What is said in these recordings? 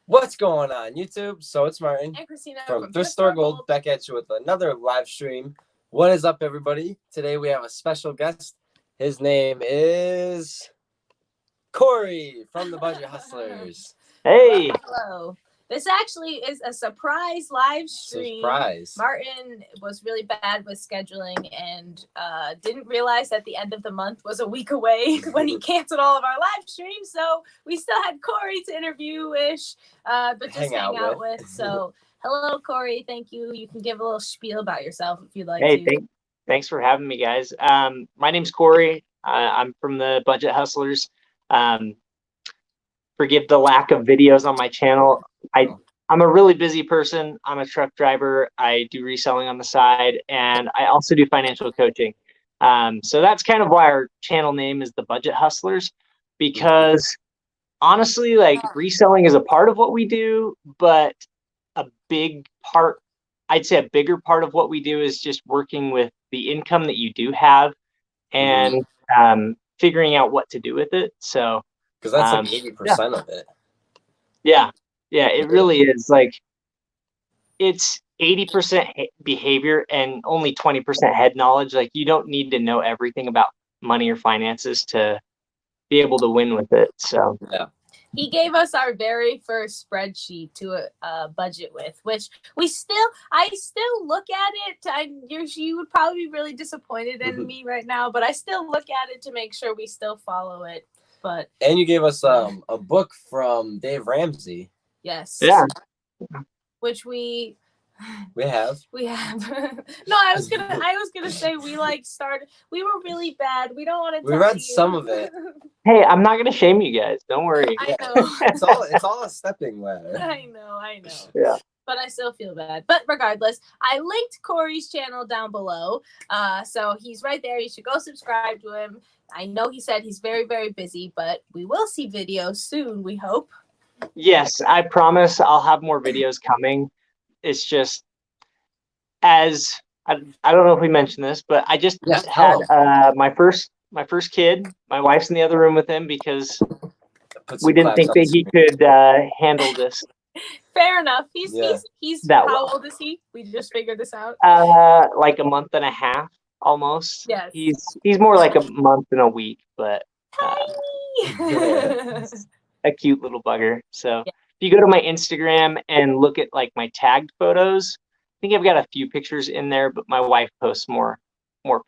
What's going on, YouTube? So it's Martin and Christina from Thrift Store Gold back at you with another live stream. What is up, everybody? Today we have a special guest. His name is Corey from the Budget Hustlers. Hey. Hello. This actually is a surprise live stream. Surprise. Martin was really bad with scheduling and didn't realize that the end of the month was a week away when he canceled all of our live streams. So we still had Corey to interview-ish, but just hang out with. So hello, Corey. Thank you. You can give a little spiel about yourself if you'd like to. Hey, thanks for having me, guys. My name's Corey. I'm from the Budget Hustlers. Forgive the lack of videos on my channel. I'm a really busy person. I'm a truck driver. I do reselling on the side, and I also do financial coaching. So that's kind of why our channel name is the Budget Hustlers, because honestly, like, reselling is a part of what we do, but a big part, I'd say a bigger part of what we do is just working with the income that you do have and figuring out what to do with it. So because that's like 80% of it. Yeah, it really is. Like, it's 80% behavior and only 20% head knowledge. Like, you don't need to know everything about money or finances to be able to win with it. So yeah. He gave us our very first spreadsheet to budget with, which I still look at it. You would probably be really disappointed in me right now, but I still look at it to make sure we still follow it. And you gave us a book from Dave Ramsey. Yes. Yeah. Which we have. No, I was gonna say we were really bad. We don't want to. We read some of it. Hey, I'm not gonna shame you guys. Don't worry. I know. it's all a stepping ladder. I know. Yeah. But I still feel bad. But regardless, I linked Corey's channel down below. So he's right there. You should go subscribe to him. I know he said he's very, very busy, but we will see videos soon, we hope. Yes, I promise I'll have more videos coming. It's just, I don't know if we mentioned this, but I just had my first kid. My wife's in the other room with him because we didn't think that he could handle this. Fair enough. He's how old is he? We just figured this out. Like a month and a half, almost. Yes. He's more like a month and a week, but a cute little bugger. So if you go to my Instagram and look at like my tagged photos, I think I've got a few pictures in there, but my wife posts more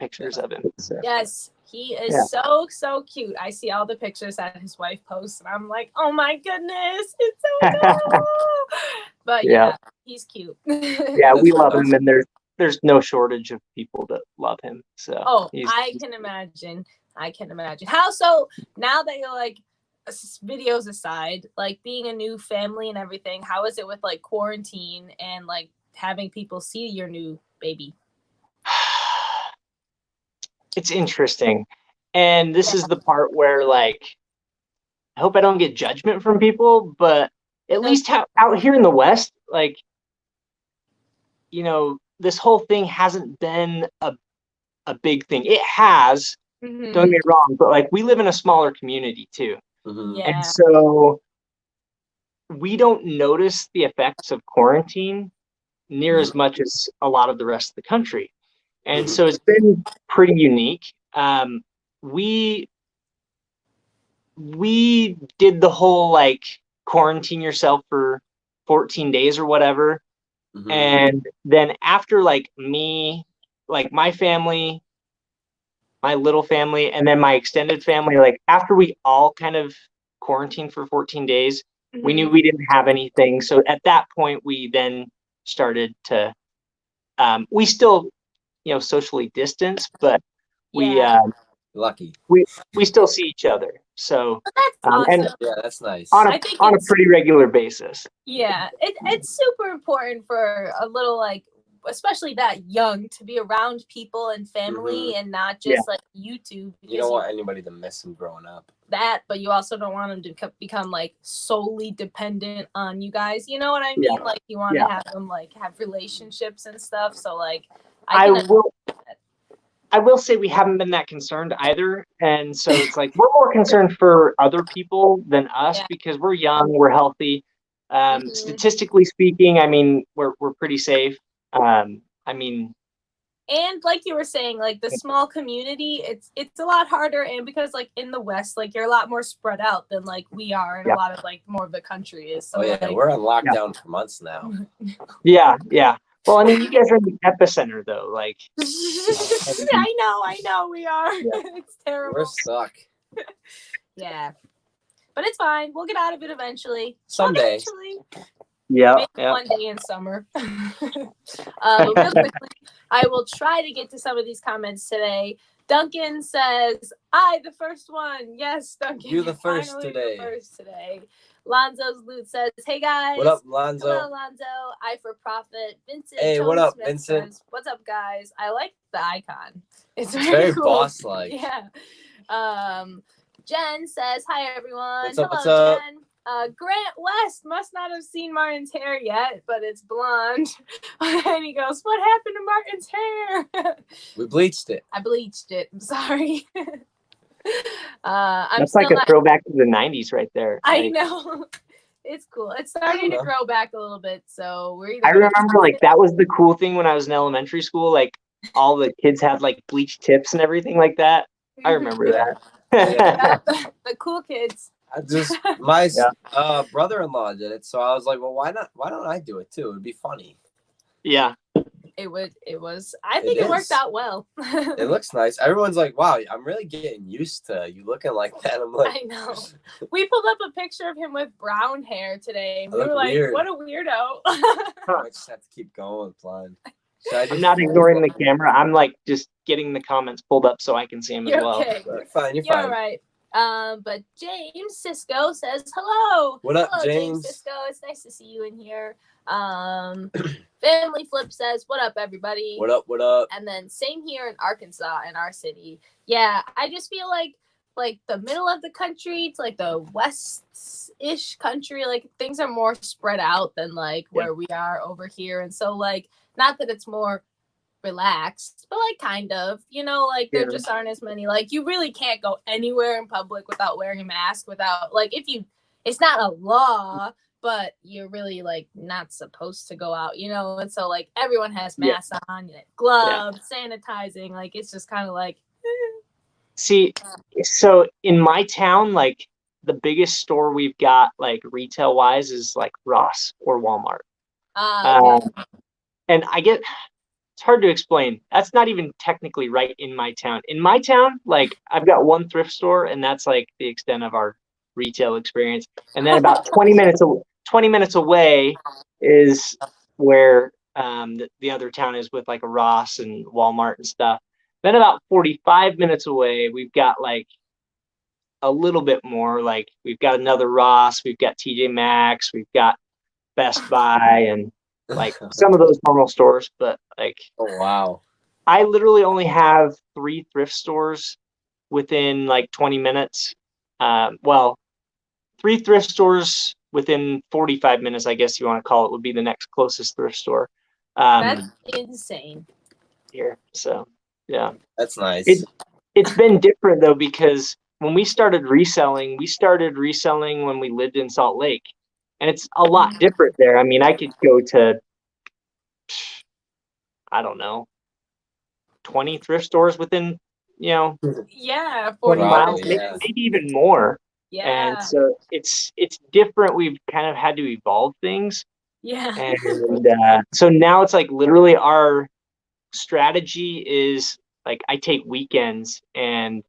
pictures of him. So. Yes. He is so cute. I see all the pictures that his wife posts, and I'm like, oh my goodness, it's so adorable. But yeah, he's cute. Yeah, we love him, and there's no shortage of people that love him. So I can imagine. How so? Now that you're like, videos aside, like being a new family and everything, how is it with like quarantine and like having people see your new baby? It's interesting. And this is the part where, like, I hope I don't get judgment from people, but at least out here in the West, like, you know, this whole thing hasn't been a big thing. It has, don't get me wrong, but like, we live in a smaller community too. And so we don't notice the effects of quarantine near as much as a lot of the rest of the country. And so it's been pretty unique. We did the whole like quarantine yourself for 14 days or whatever. And then after like me, like my family, my little family, and then my extended family, like after we all kind of quarantined for 14 days, we knew we didn't have anything. So at that point, we then started to, we still, you know, socially distance, but we lucky we still see each other. So that's awesome. And that's nice on a pretty regular basis. Yeah, it's super important for a little, like, especially that young, to be around people and family and not just like YouTube. You don't want anybody to miss them growing up. But you also don't want them to become like solely dependent on you guys. You know what I mean? Like, you want to have them like have relationships and stuff. So like, I will say we haven't been that concerned either. And so it's like, we're more concerned for other people than us because we're young, we're healthy. Statistically speaking, I mean, we're pretty safe. I mean, and like you were saying, like the small community, it's a lot harder, and because like in the West, like you're a lot more spread out than like we are, and a lot of like more of the country is. So, oh yeah, like, we're on lockdown for months now. Yeah. Well, I mean, you guys are in the epicenter, though. Like, I know, we are. It's terrible. We're stuck. Yeah, but it's fine. We'll get out of it eventually. Someday. Eventually. yeah. Maybe one day in summer. But real quickly, I will try to get to some of these comments today. Duncan says, "I the first one." Yes, Duncan. You the first finally today. The first today. Lonzo's Loot says, "Hey guys." What up, Lonzo? Hello, Lonzo. I for profit. Vincent. Hey, what up, Smith Vincent? says, "What's up, guys? I like the icon. It's very cool. boss-like. Yeah." Jen says, "Hi everyone." What's up? Hello, What's up? Jen. Grant West must not have seen Martin's hair yet, but it's blonde. And he goes, "What happened to Martin's hair?" We bleached it. I bleached it. I'm sorry. I'm That's still like a not, throwback to the 90s right there. I Like, know. It's cool. It's starting to grow back a little bit, so we're either I gonna remember like that was the cool thing when I was in elementary school. Like all the kids had like bleached tips and everything like that. I remember that. Yeah, the cool kids. My brother-in-law did it, so I was like, well, why not? Why don't I do it too? It'd be funny. Yeah. It was. I think it worked out well. It looks nice. Everyone's like, wow, I'm really getting used to you looking like that. I'm like, I know. We pulled up a picture of him with brown hair today. And we were like, weird. what a weirdo. I just have to keep going, blind. I'm not ignoring the camera. I'm like just getting the comments pulled up so I can see them as well. Okay. You're fine. You're You're fine. right. But James Cisco says hello. What up, hello, James? Cisco. It's nice to see you in here. Family Flip says, "What up, everybody?" What up? What up? And then same here in Arkansas, in our city. Yeah, I just feel like the middle of the country to like the west-ish country, like things are more spread out than like where we are over here. And so like, not that it's more relaxed, but like kind of, you know, like there just aren't as many, like you really can't go anywhere in public without wearing a mask, without like, it's not a law, but you're really like not supposed to go out, you know. And so like everyone has masks on, gloves, sanitizing, like it's just kind of like See, so in my town, like the biggest store we've got like retail wise is like Ross or Walmart. okay. And it's hard to explain. That's not even technically right in my town. In my town, like I've got one thrift store and that's like the extent of our retail experience. And then about 20 minutes away is where the other town is with like a Ross and Walmart and stuff. Then about 45 minutes away, we've got like a little bit more, like we've got another Ross, we've got TJ Maxx, we've got Best Buy and like some of those normal stores, but like, oh wow, I literally only have 3 thrift stores within like 20 minutes. 3 thrift stores within 45 minutes, I guess you want to call it, would be the next closest thrift store. That's insane. Here, so yeah, that's nice. It's been different though, because when we started reselling when we lived in Salt Lake, and it's a lot different there. I mean, I could go to, I don't know, 20 thrift stores within, 40 miles, yeah. maybe even more. Yeah. And so it's different. We've kind of had to evolve things. Yeah. And so now it's like literally our strategy is like I take weekends and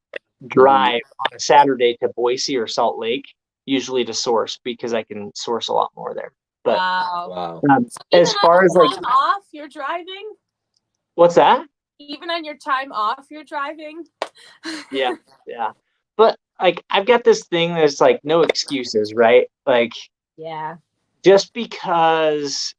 drive on a Saturday to Boise or Salt Lake, usually to source, because I can source a lot more there. But wow. As far as like time off, you're driving. What's that? Even on your time off, you're driving. Yeah. But like I've got this thing that's like no excuses, right? Like just because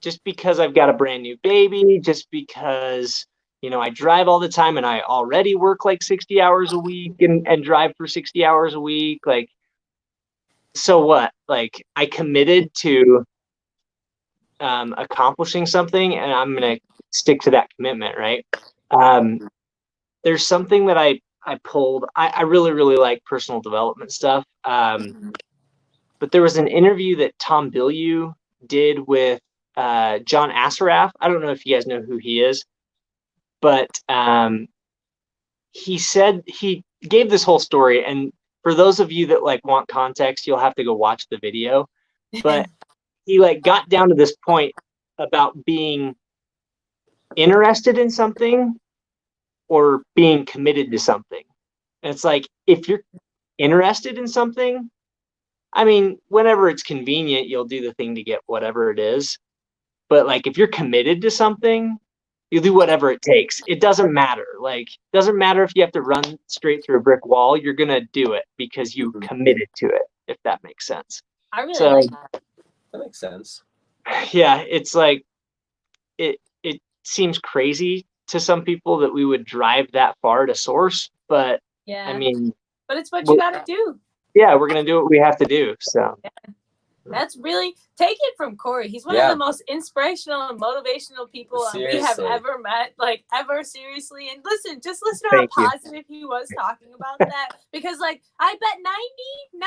I've got a brand new baby, just because I drive all the time and I already work like 60 hours a week and drive for 60 hours a week, like so what? Like I committed to accomplishing something and I'm gonna stick to that commitment, right? There's something that I pulled. I really, really like personal development stuff. but there was an interview that Tom Bilyeu did with John Assaraf. I don't know if you guys know who he is, but he said he gave this whole story. And for those of you that like want context, you'll have to go watch the video. But he like got down to this point about being interested in something or being committed to something. And it's like, if you're interested in something, I mean, whenever it's convenient, you'll do the thing to get whatever it is. But like, if you're committed to something, you'll do whatever it takes. It doesn't matter. Like, it doesn't matter if you have to run straight through a brick wall. You're going to do it because you committed to it, if that makes sense. I really like that. That makes sense. Yeah, it's like, it seems crazy to some people that we would drive that far to source, but Yeah. I mean, but it's what you got to do. Yeah, we're going to do what we have to do. So that's really, take it from Corey. He's one of the most inspirational and motivational people we have ever met, like ever, seriously. And just listen to how positive he was talking about that. Because like, I bet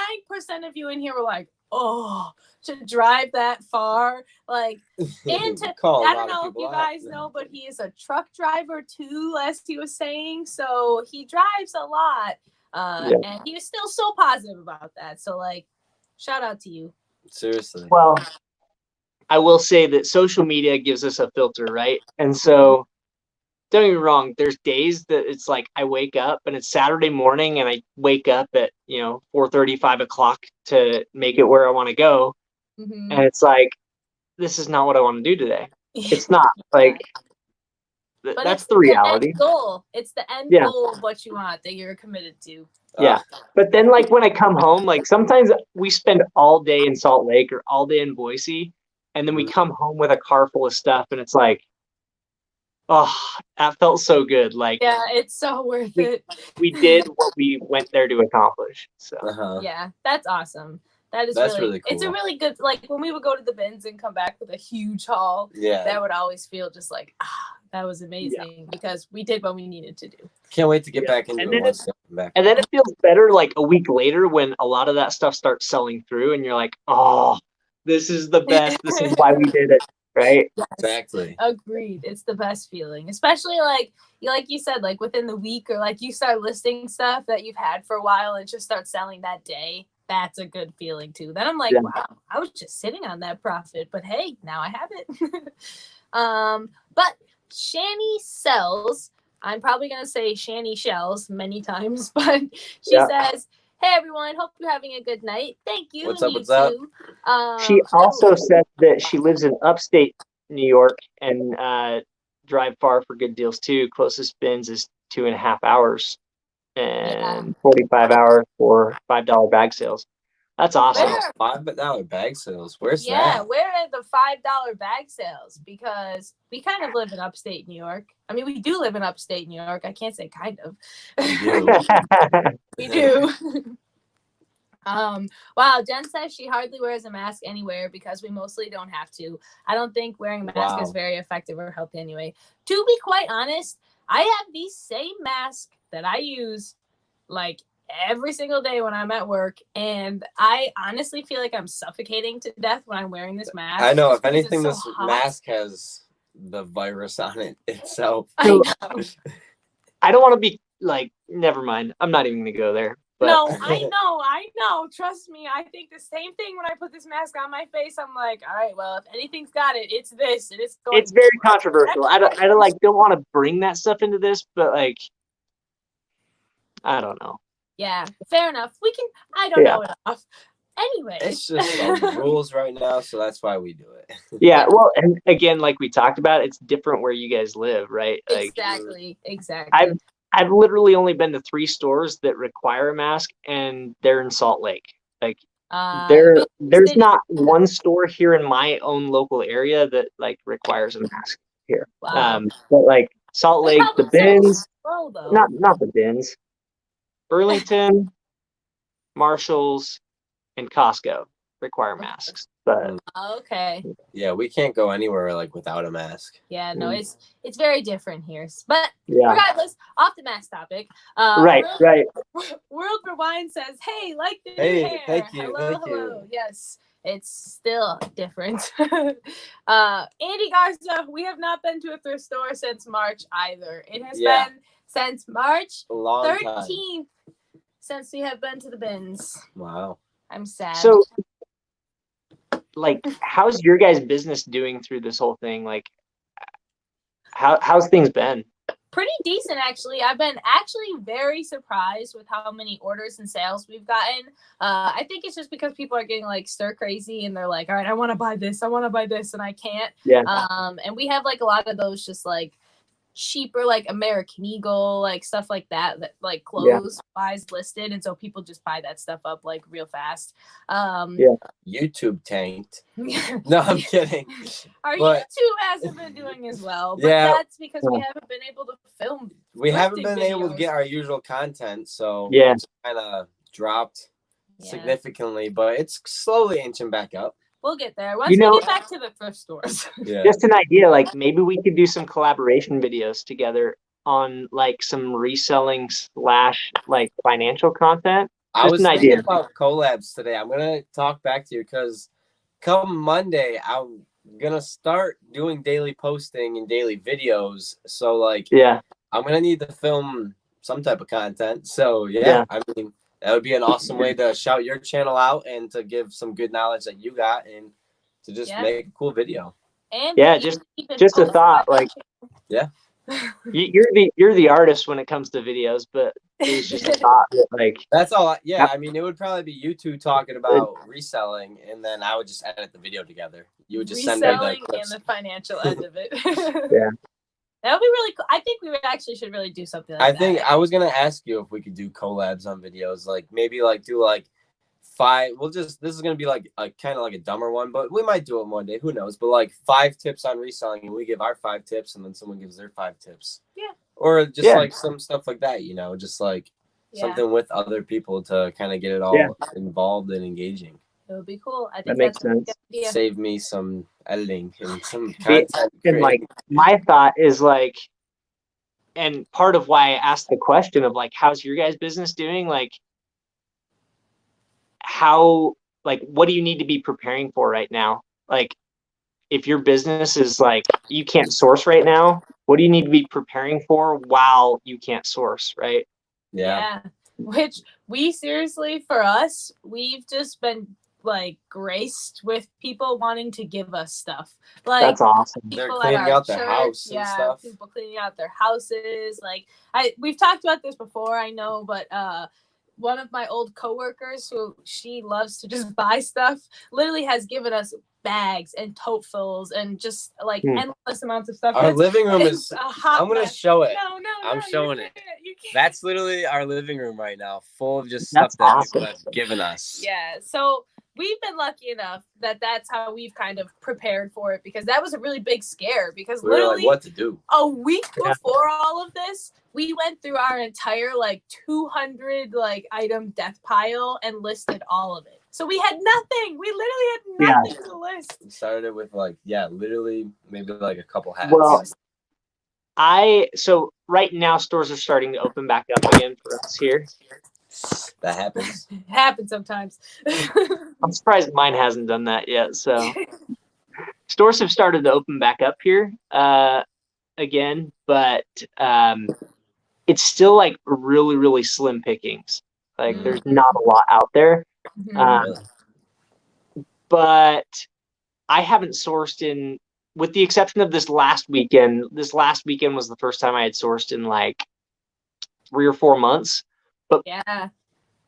99% of you in here were like, oh, to drive that far, like, and to, I don't know if you guys know, but he is a truck driver too, as he was saying. So he drives a lot. And he was still so positive about that. So like, shout out to you. Seriously. Well, I will say that social media gives us a filter, right? And so don't get me wrong, there's days that it's like I wake up and it's Saturday morning and I wake up at 4:30, 5 o'clock to make it where I want to go. And it's like, this is not what I want to do today. It's not like that's the reality. End goal. It's the end goal of what you want that you're committed to. Yeah. But then like when I come home, like sometimes we spend all day in Salt Lake or all day in Boise, and then we come home with a car full of stuff and it's like, oh, that felt so good. Like, yeah, it's so worth it. We did what we went there to accomplish. So yeah, that's awesome. That's really cool. It's a really good, like when we would go to the bins and come back with a huge haul, that would always feel just like, that was amazing because we did what we needed to do. Can't wait to get back into it. And then it feels better like a week later when a lot of that stuff starts selling through and you're like, oh, this is the best. This is why we did it. Right? Yes, exactly. Agreed. It's the best feeling, especially like you said, like within the week or like you start listing stuff that you've had for a while and just start selling that day. That's a good feeling too. Then I'm like, wow, I was just sitting on that profit, but hey, now I have it. But Shani sells. I'm probably gonna say Shani shells many times, but she says, "Hey everyone, hope you're having a good night. Thank you." What's up? What's up? She also said that she lives in upstate New York and drive far for good deals too. Closest bins is 2.5 hours and 45 hours for $5 bag sales. That's awesome. $5 bag sales. Where's that? Yeah, where are the $5 bag sales? Because we kind of live in upstate New York. I mean, we do live in upstate New York. I can't say kind of. We do. Wow, Jen says she hardly wears a mask anywhere because we mostly don't have to. I don't think wearing a mask is very effective or healthy anyway. To be quite honest, I have the same mask that I use like every single day when I'm at work, and I honestly feel like I'm suffocating to death when I'm wearing this mask. I know. If anything, this mask has the virus on it itself. I know. I don't want to be like, never mind. I'm not even gonna go there. But. No, I know. Trust me. I think the same thing when I put this mask on my face. I'm like, all right, well, if anything's got it, it's this. And it's very controversial. I don't want to bring that stuff into this, but like, I don't know. Yeah, fair enough. I don't know enough. Anyway. It's just the rules right now, so that's why we do it. Yeah, well, and again, like we talked about, it's different where you guys live, right? Like, exactly. I've literally only been to 3 stores that require a mask, and they're in Salt Lake. Like, there's not one store here in my own local area that like requires a mask here. Wow. But like Salt Lake, the bins, not the bins. Burlington, Marshalls, and Costco. require masks. But Okay. Yeah, we can't go anywhere like without a mask. Yeah, no, it's very different here. But yeah, regardless, off the mask topic. right. World Rewind says, "Hey, like the Hey, new hair. thank you, Hello, thank you." hello. Yes, it's still different." Andy Garza, we have not been to a thrift store since March either. It has Yeah. been since March A long time. 13th since we have been to the bins. Wow. I'm sad. So, like, how's your guys' business doing through this whole thing? Like, how's things been? Pretty decent, actually. I've been actually very surprised with how many orders and sales we've gotten. I think it's just because people are getting like stir crazy and they're like, all right, I want to buy this, and I can't. Yeah. And we have like a lot of those just like cheaper, like American Eagle, like stuff like that like clothes buys listed, and so people just buy that stuff up like real fast. YouTube tanked. No, I'm kidding. Our But- YouTube hasn't been doing as well, but Yeah. that's because we haven't been able to film. We haven't lifting been able to videos. get our usual content, so Yeah. it's kind of dropped Yeah. significantly, but it's slowly inching back up. We'll get there once You know- we get back to the thrift stores. Yeah. Just an idea, like maybe we could do some collaboration videos together on like some reselling / like financial content. I Just was an thinking idea. about collabs today. I'm gonna talk back to you because come Monday, I'm gonna start doing daily posting and daily videos. So like, Yeah. I'm gonna need to film some type of content. So Yeah. I mean, that would be an awesome way to shout your channel out and to give some good knowledge that you got and to just make a cool video. And Yeah, keep it just a posted thought, by- like you're the artist when it comes to videos, but it was just a thought that, like, That's all. I mean, it would probably be you two talking about reselling, and then I would just edit the video together. You would just send me the reselling clips. and the financial end of it. Yeah. That would be really cool. I think we actually should really do something like I that. think I was gonna ask you if we could do collabs on videos, like maybe like do like 5. This is gonna be like a kind of like a dumber one, but we might do it one day. Who knows? But like 5 tips on reselling, and we give our 5 tips, and then someone gives their 5 tips. Yeah. Or just Yeah. like some stuff like that, just like something with other people to kind of get it all involved and engaging. It would be cool. I think That makes that's a good sense. idea. Save me some editing and some content. And like my thought is like, and part of why I asked the question of like, how's your guys' business doing? Like, what do you need to be preparing for right now? Like, if your business is like, you can't source right now, what do you need to be preparing for while you can't source, right? Yeah. Which we seriously, for us, we've just been like graced with people wanting to give us stuff. Like, That's awesome. They're people cleaning at our out their church, house and stuff. people cleaning out their houses. Like, we've talked about this before, I know, but one of my old coworkers, who she loves to just buy stuff, literally has given us bags and totefuls and just like endless amounts of stuff. Our living room is. a hot I'm gonna mess. show it. No, I'm you showing it. can't, you can't. That's literally our living room right now, full of just That's stuff that awesome. people have given us. Yeah, so we've been lucky enough that that's how we've kind of prepared for it, because that was a really big scare, because We were literally like, what to do? a week before all of this, we went through our entire like 200 like item death pile and listed all of it. So we had nothing. We literally had nothing to list. We started with like, literally maybe like a couple hats. Well, so right now stores are starting to open back up again for us here. That happens. It happens sometimes. I'm surprised mine hasn't done that yet. So stores have started to open back up here again, but it's still like really, really slim pickings. Like there's not a lot out there. But I haven't sourced with the exception of this last weekend. This last weekend was the first time I had sourced in like 3 or 4 months. But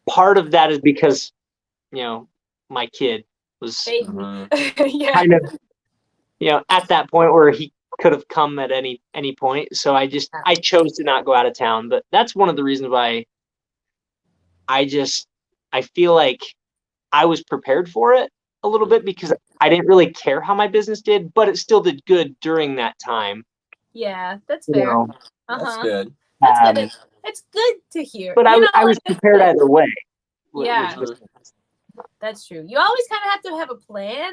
part of that is because, my kid was kind of, at that point where he could have come at any point. So I chose to not go out of town. But that's one of the reasons why I feel like I was prepared for it a little bit, because I didn't really care how my business did, but it still did good during that time. Yeah, that's fair. That's good. That's good. It's good to hear. But I was prepared either way. Yeah. That's true. You always kind of have to have a plan.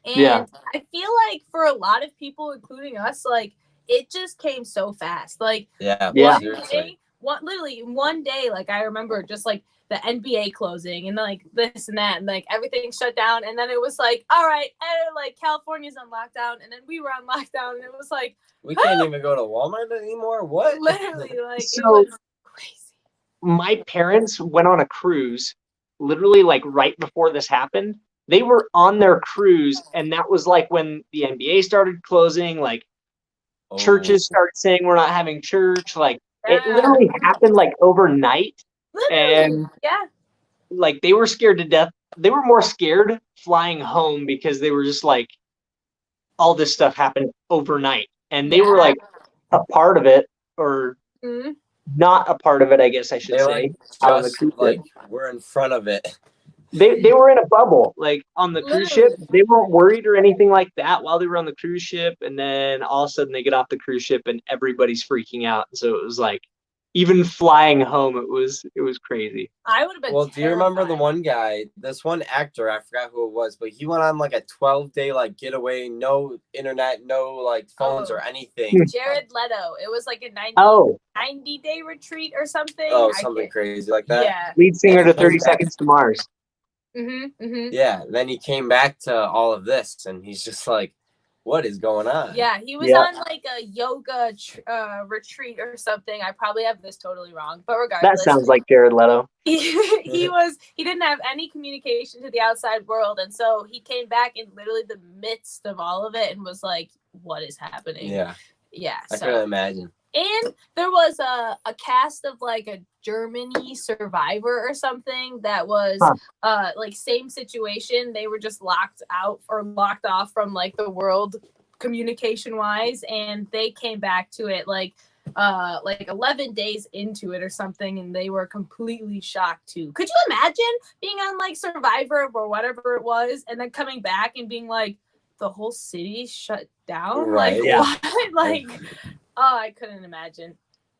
And Yeah. I feel like for a lot of people, including us, like it just came so fast. Like Yeah. literally in one day, like I remember just like the NBA closing and like this and that and like everything shut down. And then it was like, all right, like California's on lockdown. And then we were on lockdown and it was like, we can't even go to Walmart anymore. What? Literally, like So, it was crazy. My parents went on a cruise literally like right before this happened. They were on their cruise, and that was like when the NBA started closing, like churches started saying we're not having church. Like it literally happened like overnight. Literally, And like they were scared to death. They were more scared flying home because they were just like all this stuff happened overnight. And they were like a part of it, or not a part of it, I guess I should say. Like we're in front of it. They were in a bubble, like on the cruise ship. They weren't worried or anything like that while they were on the cruise ship. And then all of a sudden they get off the cruise ship and everybody's freaking out. So it was like, even flying home, it was crazy. I would have been. Well, do you remember the one guy, this one actor? I forgot who it was, but he went on like a 12-day like getaway, no internet, no like phones or anything. Jared Leto. It was like a 90-day retreat or something. Oh, something crazy like that. Yeah. Lead singer to 30 Seconds to Mars. Yeah. Then he came back to all of this, and he's just like, what is going on? Yeah, he was on like a yoga retreat or something. I probably have this totally wrong, but regardless. That sounds like Jared Leto. He didn't have any communication to the outside world, and so he came back in literally the midst of all of it and was like, what is happening? Yeah. I couldn't imagine. And there was a cast of like a Germany Survivor or something that was like same situation. They were just locked out or locked off from like the world communication wise, and they came back to it like 11 days into it or something, and they were completely shocked too. Could you imagine being on like Survivor or whatever it was and then coming back and being like the whole city shut down? Right. Like what? Like oh, I couldn't imagine.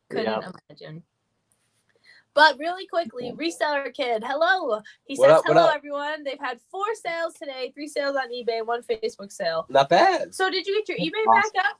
Imagine. But really quickly, Reseller Kid, hello. He says, hello, everyone. They've had 4 sales today, 3 sales on eBay, 1 Facebook sale. Not bad. So did you get your eBay back up?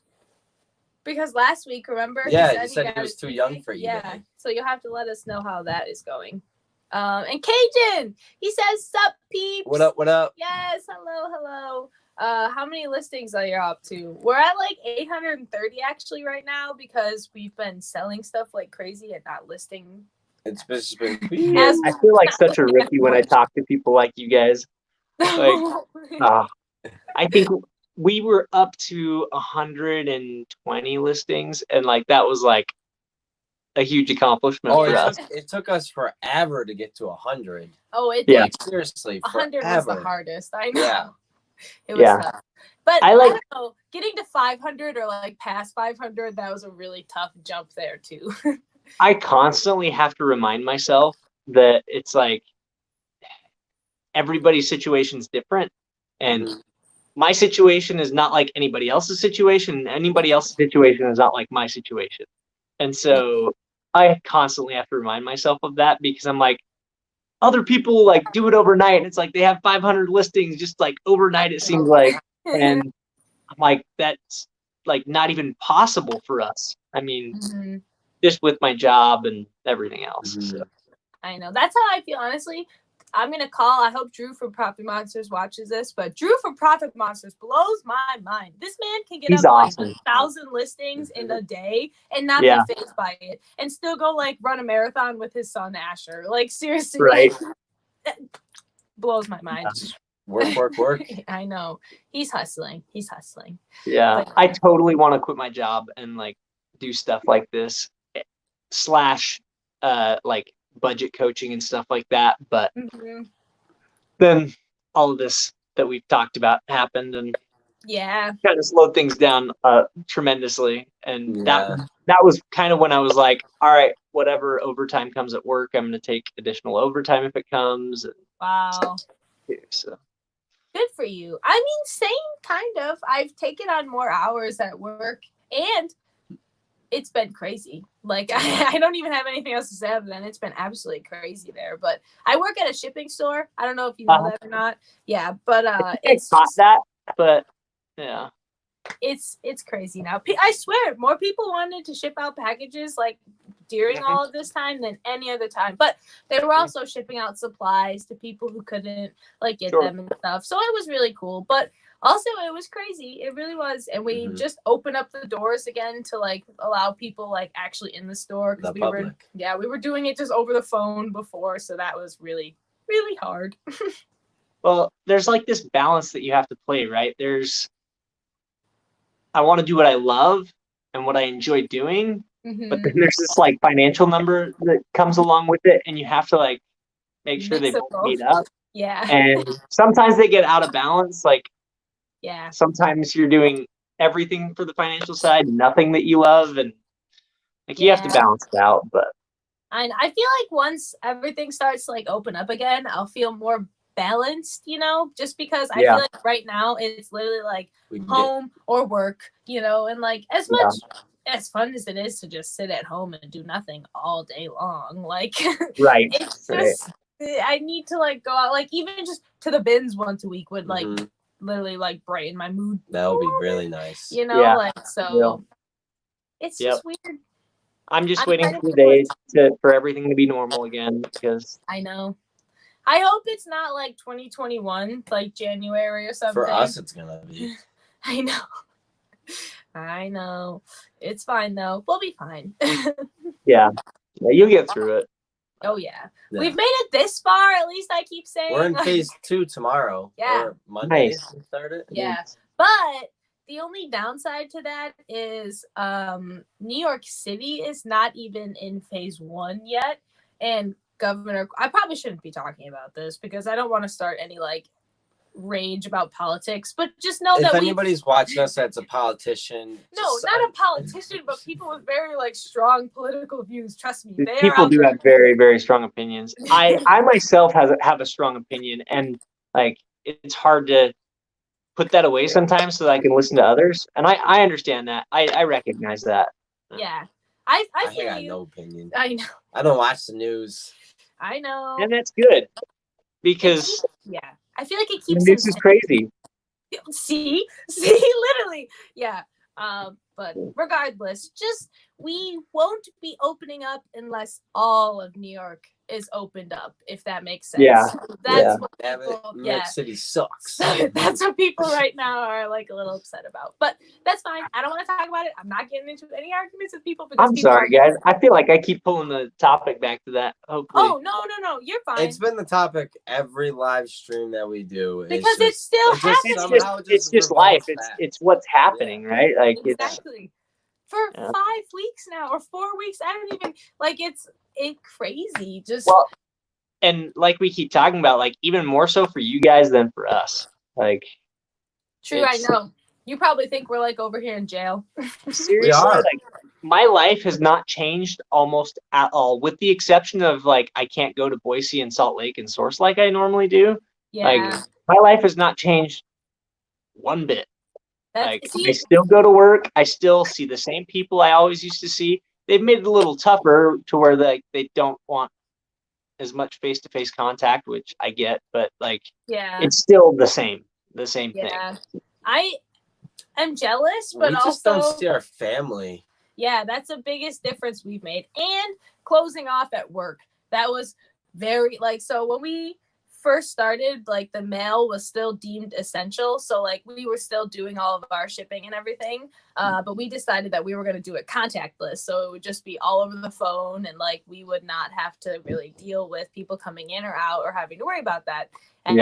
Because last week, remember? Yeah, you said he was too young for eBay. Yeah, so you'll have to let us know how that is going. And Cajun, he says, sup, peeps. What up, what up? Yes, hello. How many listings are you up to? We're at like 830 actually right now because we've been selling stuff like crazy and not listing. It's just been I feel like such a rookie when I talk to people like you guys. Like, I think we were up to 120 listings, and like that was like a huge accomplishment for us. It took us forever to get to 100. Oh, it did. Seriously, 100 was the hardest. I know. Yeah. It was tough. But I don't know, getting to 500 or like past 500, that was a really tough jump there too. I constantly have to remind myself that it's like everybody's situation is different, and my situation is not like anybody else's situation. Anybody else's situation is not like my situation. And so I constantly have to remind myself of that, because I'm like, other people like do it overnight, and it's like they have 500 listings just like overnight, it seems like. And I'm like, that's like not even possible for us. I mean, just with my job and everything else. So. I know. That's how I feel, honestly. I'm going to call. I hope Drew from Profit Monsters watches this, but Drew from Profit Monsters blows my mind. This man can get up like 1,000 listings in a day and not be fazed by it, and still go like run a marathon with his son Asher. Like seriously, right? Blows my mind. Work. I know. He's hustling. Yeah, but I totally want to quit my job and like do stuff like this, / like budget coaching and stuff like that, but then all of this that we've talked about happened and kind of slowed things down tremendously. And that was kind of when I was like, all right, whatever overtime comes at work, I'm going to take additional overtime if it comes. Wow. So good for you. I mean, same kind of. I've taken on more hours at work, and it's been crazy. Like I don't even have anything else to say other than it's been absolutely crazy there. But I work at a shipping store. I don't know if you know that or not. Yeah, but it's caught that, but yeah, it's crazy now. I swear, more people wanted to ship out packages like during all of this time than any other time. But they were also shipping out supplies to people who couldn't like get them and stuff. So it was really cool. But also it was crazy. It really was. And we just opened up the doors again to like allow people like actually in the store because we were doing it just over the phone before. So that was really, really hard. Well, there's like this balance that you have to play, right? I want to do what I love and what I enjoy doing, but then there's this like financial number that comes along with it, and you have to like make sure they both meet up. Yeah. And sometimes they get out of balance. Like, yeah. Sometimes you're doing everything for the financial side, nothing that you love, and like you have to balance it out. But I feel like once everything starts to like open up again, I'll feel more balanced, you know, just because I feel like right now it's literally like home or work, you know, and like as much as fun as it is to just sit at home and do nothing all day long, like it's just I need to like go out, like even just to the bins once a week would like literally like brighten my mood. That would be really nice, you know, like so it's just weird. I'm just waiting for the day for everything to be normal again because I know. I hope it's not like 2021, like January or something. For us, it's gonna be. I know. It's fine though. We'll be fine. Yeah, you'll get through it. Oh yeah. We've made it this far. At least I keep saying. We're in phase 2 tomorrow. Yeah. Or Monday. We started. Yeah, but the only downside to that is New York City is not even in phase 1 yet, and Governor, I probably shouldn't be talking about this because I don't want to start any like rage about politics, but just know that if anybody's watching us that's a politician. No, not a politician, but people with very like strong political views. Trust me, people do have very, very strong opinions. I myself have a strong opinion, and like it's hard to put that away sometimes so that I can listen to others. And I understand that. I recognize that. Yeah. I got no opinion. I know. I don't watch the news. I know. And that's good because I feel like it keeps the news is crazy. See, literally. Yeah. But regardless, just we won't be opening up unless all of New York is opened up, if that makes sense. Yeah. That's what people, New York City sucks. That's what people right now are like a little upset about. But that's fine. I don't want to talk about it. I'm not getting into any arguments with people because I'm sorry, guys. I feel like I keep pulling the topic back to that. Hopefully. Oh no, you're fine. It's been the topic every live stream that we do. Because it's still happening. It's just life. It's what's happening, right? Like exactly. For 5 weeks now or 4 weeks. I don't even like it's crazy. Just and like we keep talking about, like even more so for you guys than for us. Like true, I know. You probably think we're like over here in jail. Seriously, we are. Like my life has not changed almost at all, with the exception of like I can't go to Boise and Salt Lake and Source like I normally do. Yeah. Like my life has not changed one bit. I still go to work. I still see the same people I always used to see. They've made it a little tougher to where they don't want as much face-to-face contact, which I get, but like it's still the same thing. I am jealous, but we just don't see our family. Yeah, that's the biggest difference we've made. And closing off at work. That was very like so when we first started, like the mail was still deemed essential, so like we were still doing all of our shipping and everything, but we decided that we were going to do it contactless, so it would just be all over the phone, and like we would not have to really deal with people coming in or out or having to worry about that. And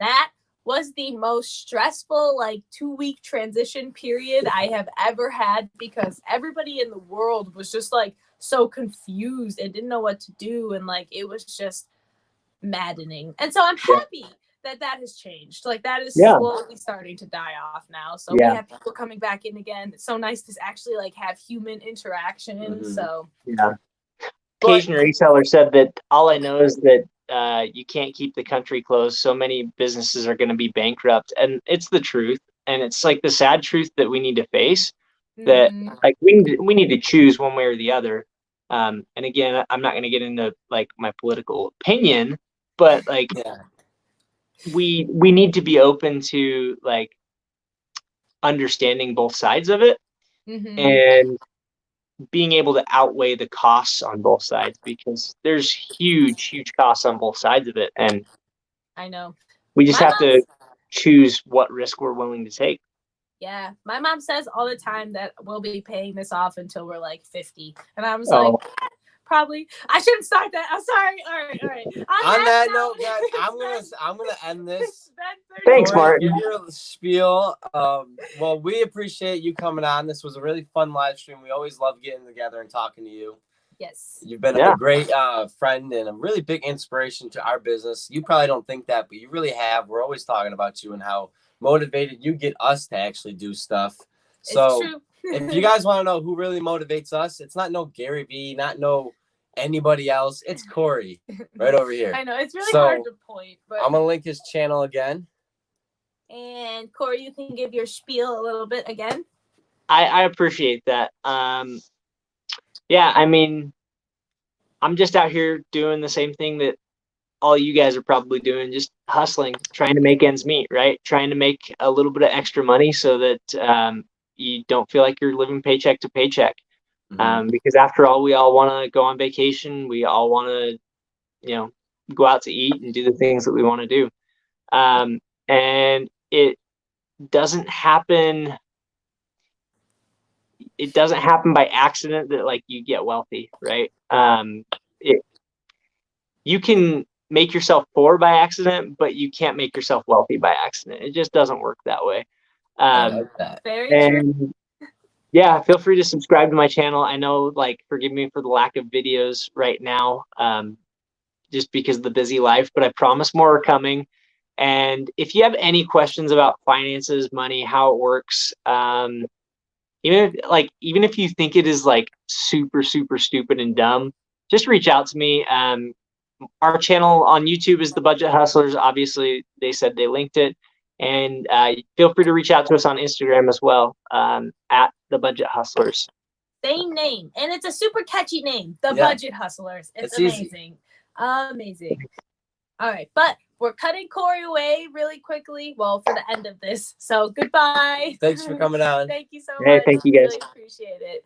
that was the most stressful like 2-week transition period I have ever had, because everybody in the world was just like so confused and didn't know what to do, and like it was just maddening. And so I'm happy that has changed. Like that is slowly starting to die off now. So we have people coming back in again. It's so nice to actually like have human interaction. So Occasion reseller said that all I know is that you can't keep the country closed. So many businesses are going to be bankrupt, and it's the truth. And it's like the sad truth that we need to face. that Mhm. like we need to choose one way or the other. And again, I'm not going to get into like my political opinion, but like Yeah. we need to be open to like understanding both sides of it Mhm. and being able to outweigh the costs on both sides, because there's huge costs on both sides of it, and I know. we just My have to mom's choose what risk we're willing to take. Yeah, my mom says all the time that we'll be paying this off until we're like 50. And I was Oh, like, probably. I shouldn't start that. I'm sorry. All right. On that note, guys, I'm gonna end this. thanks, Corey, Martin. give your spiel. Well, we appreciate you coming on. This was a really fun live stream. We always love getting together and talking to you. Yes. You've been Yeah. a great friend and a really big inspiration to our business. You probably don't think that, but you really have. We're always talking about you and how motivated you get us to actually do stuff. So It's true. if you guys want to know who really motivates us, it's not no Gary Vee, not no anybody else. It's Corey right over here. I know it's really So, hard to point, but I'm gonna link his channel again. and Corey, you can give your spiel a little bit again. I appreciate that. Yeah, I mean, I'm just out here doing the same thing that all you guys are probably doing, just hustling, trying to make ends meet, right? Trying to make a little bit of extra money so that you don't feel like you're living paycheck to paycheck. Because after all, we all want to go on vacation. We all want to, go out to eat and do the things that we want to do. And it doesn't happen. It doesn't happen by accident that like you get wealthy, right? You can make yourself poor by accident, but you can't make yourself wealthy by accident. It just doesn't work that way. I like that. Very true. And yeah, feel free to subscribe to my channel. I know, like, forgive me for the lack of videos right now, just because of the busy life, but I promise more are coming. And if you have any questions about finances, money, how it works, even if you think it is like super stupid and dumb, just reach out to me. Our channel on YouTube is The Budget Hustlers. Obviously, they said they linked it. And feel free to reach out to us on Instagram as well, at The Budget Hustlers. Same name. And it's a super catchy name. The Yeah. Budget Hustlers. It's easy. amazing. Amazing. All right. But we're cutting Corey away really quickly. Well, for the end of this. So goodbye. Thanks for coming on. Thank you so Hey, much. thank you, guys. Really appreciate it.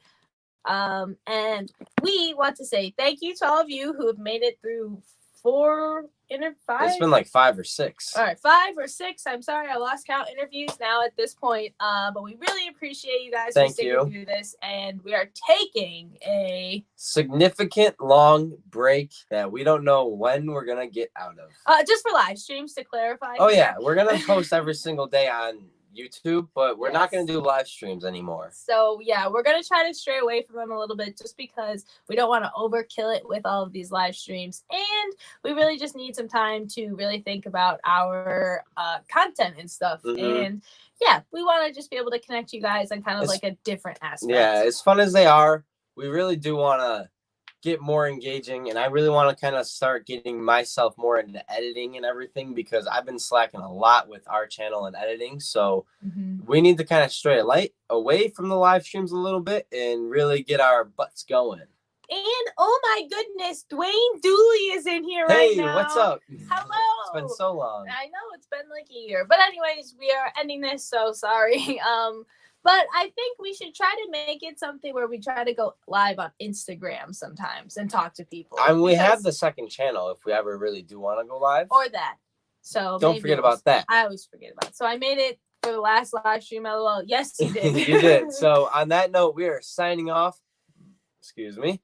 And we want to say thank you to all of you who have made it through 5. It's been like 5 or 6. All right, 5 or 6. I'm sorry, I lost count interviews now at this point. But we really appreciate you guys for sticking through this. And we are taking a significant long break that we don't know when we're gonna get out of. Just for live streams to clarify. Oh yeah, we're gonna post every single day on YouTube, but we're not going to do live streams anymore. So yeah, we're going to try to stray away from them a little bit just because we don't want to overkill it with all of these live streams. And we really just need some time to really think about our content and stuff. And yeah, we want to just be able to connect you guys on kind of like a different aspect. Yeah, as fun as they are, we really do want to get more engaging, and I really want to kind of start getting myself more into editing and everything, because I've been slacking a lot with our channel and editing. So we need to kind of stray away from the live streams a little bit and really get our butts going. And oh my goodness, Dwayne Dooley is in here right now. Hey, what's up? Hello. It's been so long. I know, it's been like a year. But anyways, we are ending this, so sorry. But I think we should try to make it something where we try to go live on Instagram sometimes and talk to people. I mean, we have the second channel if we ever really do want to go live. Or that. So don't forget about that. I always forget about it. So I made it for the last live stream, LOL. Yes, you did. You did. So on that note, we are signing off. Excuse me.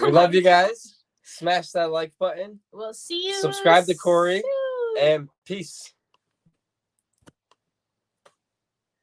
We love you guys. Smash that like button. We'll see you. Subscribe to Corey. And peace.